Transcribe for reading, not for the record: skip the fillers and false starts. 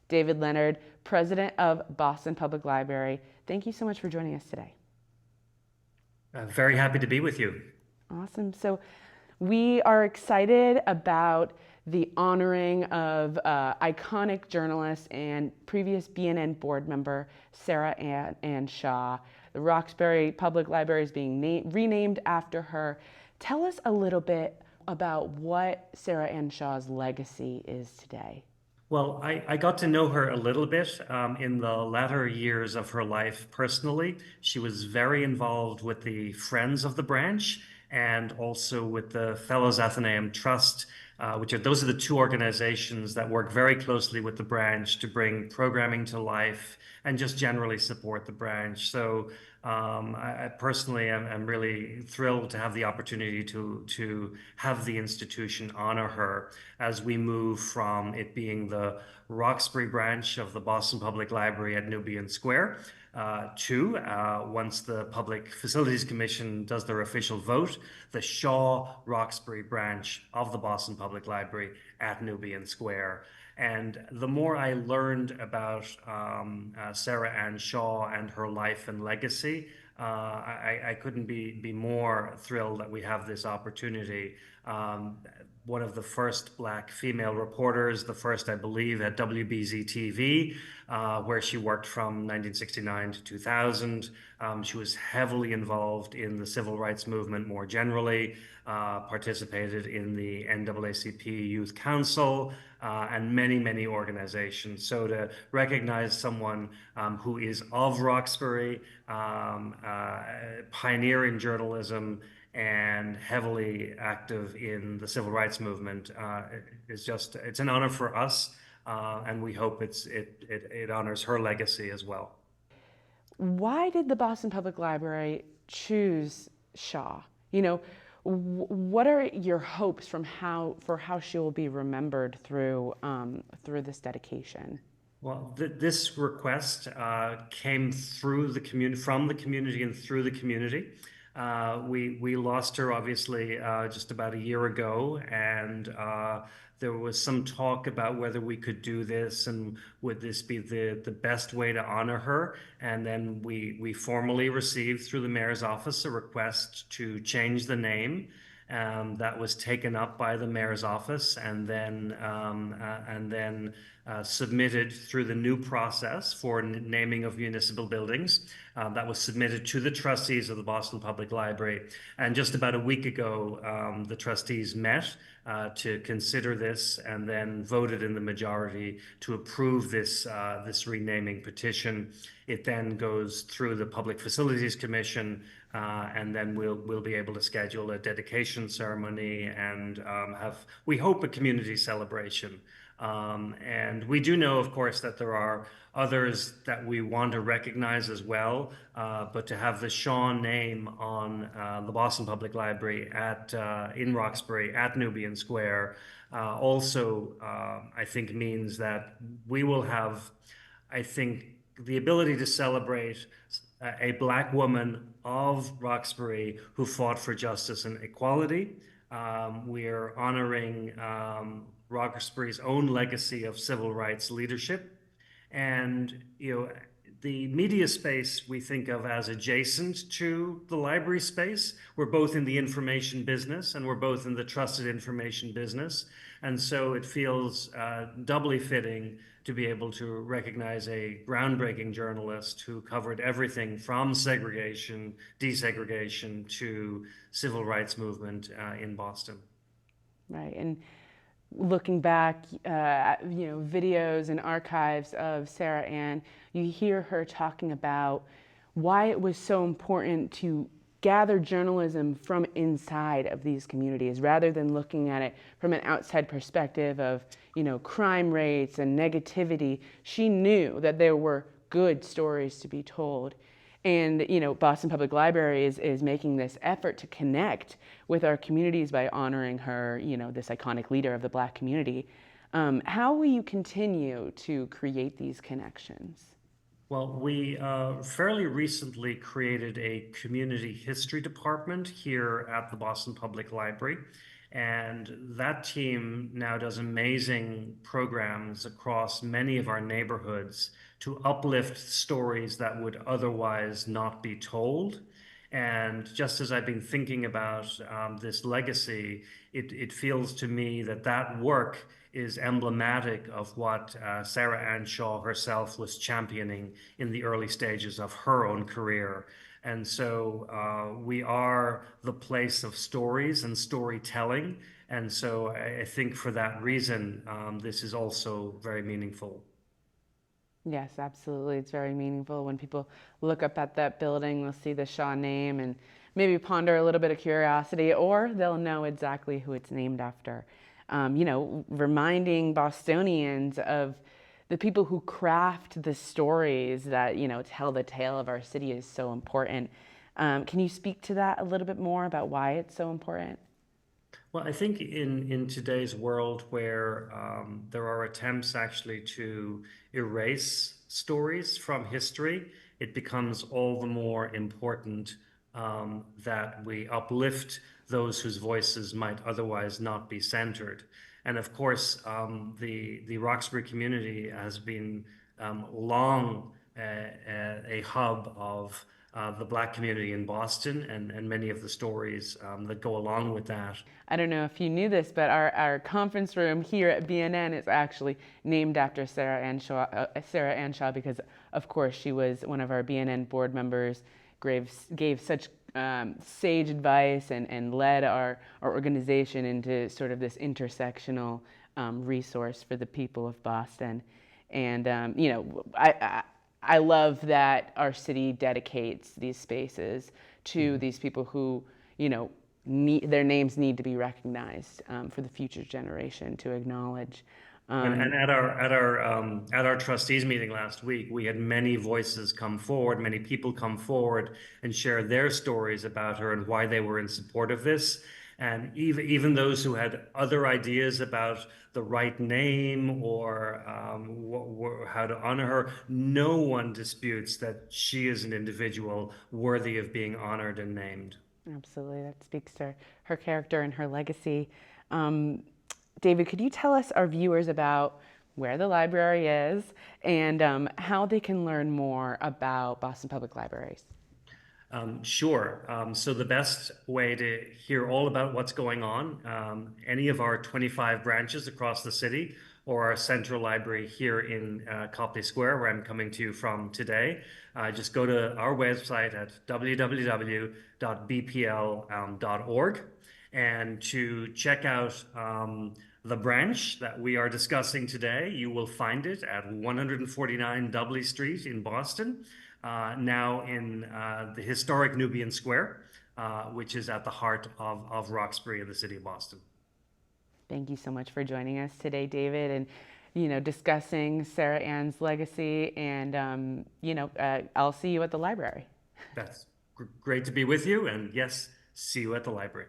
David Leonard, president of Boston Public Library. Thank you so much for joining us today. Very happy to be with you. Awesome. So we are excited about the honoring of iconic journalist and previous BNN board member Sarah Ann Shaw. The Roxbury Public Library is being renamed after her. Tell us a little bit about what Sarah Ann Shaw's legacy is today. Well, I got to know her a little bit in the latter years of her life personally. She was very involved with the Friends of the Branch and also with the Fellows Athenaeum Trust, those are the two organizations that work very closely with the branch to bring programming to life and just generally support the branch. So I personally am really thrilled to have the opportunity to have the institution honor her as we move from it being the Roxbury branch of the Boston Public Library at Nubian Square once the Public Facilities Commission does their official vote, the Shaw Roxbury branch of the Boston Public Library at Nubian Square. And the more I learned about Sarah Ann Shaw and her life and legacy, I couldn't be more thrilled that we have this opportunity. One of the first Black female reporters, the first, I believe, at WBZ TV, where she worked from 1969 to 2000. She was heavily involved in the civil rights movement more generally, participated in the NAACP Youth Council, and many organizations. So to recognize someone who is of Roxbury, pioneer in journalism, and heavily active in the civil rights movement it's an honor for us, and we hope it honors her legacy as well. Why did the Boston Public Library choose Shaw? You know, what are your hopes for how she will be remembered through this dedication? Well, this request came through the community, from the community, and through the community. We lost her obviously just about a year ago, and there was some talk about whether we could do this and would this be the best way to honor her. And then we formally received through the mayor's office a request to change the name. That was taken up by the mayor's office and then submitted through the new process for naming of municipal buildings. That was submitted to the trustees of the Boston Public Library. And just about a week ago, the trustees met to consider this and then voted in the majority to approve this renaming petition. It then goes through the Public Facilities Commission, and then we'll be able to schedule a dedication ceremony and we hope, a community celebration. And we do know, of course, that there are others that we want to recognize as well, but to have the Shaw name on the Boston Public Library in Roxbury at Nubian Square also, I think, means that we will have, I think, the ability to celebrate a Black woman of Roxbury who fought for justice and equality. We're honoring Roxbury's own legacy of civil rights leadership. And, the media space we think of as adjacent to the library space. We're both in the information business and we're both in the trusted information business. And so it feels doubly fitting to be able to recognize a groundbreaking journalist who covered everything from segregation, desegregation to civil rights movement in Boston. Right. And looking back at videos and archives of Sarah Ann, you hear her talking about why it was so important to gather journalism from inside of these communities rather than looking at it from an outside perspective of crime rates and negativity. She knew that there were good stories to be told. And Boston Public Library is making this effort to connect with our communities by honoring her, this iconic leader of the Black community. How will you continue to create these connections? Well, we fairly recently created a community history department here at the Boston Public Library. And that team now does amazing programs across many of our neighborhoods to uplift stories that would otherwise not be told. And just as I've been thinking about this legacy, it feels to me that that work is emblematic of what Sarah Ann Shaw herself was championing in the early stages of her own career. And so we are the place of stories and storytelling. And so I think for that reason, this is also very meaningful. Yes, absolutely. It's very meaningful. When people look up at that building, they'll see the Shaw name and maybe ponder a little bit of curiosity, or they'll know exactly who it's named after. Reminding Bostonians of the people who craft the stories that, tell the tale of our city is so important. Can you speak to that a little bit more about why it's so important? Well, I think in today's world where there are attempts actually to erase stories from history, it becomes all the more important that we uplift those whose voices might otherwise not be centered. And of course, the Roxbury community has been long a hub of the Black community in Boston and many of the stories that go along with that. I don't know if you knew this, but our conference room here at BNN is actually named after Sarah Ann Shaw because, of course, she was one of our BNN board members, gave such sage advice and led our organization into sort of this intersectional resource for the people of Boston. And, I love that our city dedicates these spaces to Mhm. these people who, their names need to be recognized for the future generation to acknowledge. And at our trustees meeting last week, we had many voices come forward, many people come forward and share their stories about her and why they were in support of this. And even those who had other ideas about the right name or how to honor her, no one disputes that she is an individual worthy of being honored and named. Absolutely, that speaks to her character and her legacy. Um, David, could you tell us, our viewers, about where the library is and how they can learn more about Boston Public Libraries? Sure. So the best way to hear all about what's going on, any of our 25 branches across the city or our central library here in Copley Square, where I'm coming to you from today, just go to our website at www.bpl.org and to check out the branch that we are discussing today. You will find it at 149 Dudley Street in Boston, now in the historic Nubian Square, which is at the heart of Roxbury in the city of Boston. Thank you so much for joining us today, David, and discussing Sarah Ann's legacy. And I'll see you at the library. That's great to be with you, and yes, see you at the library.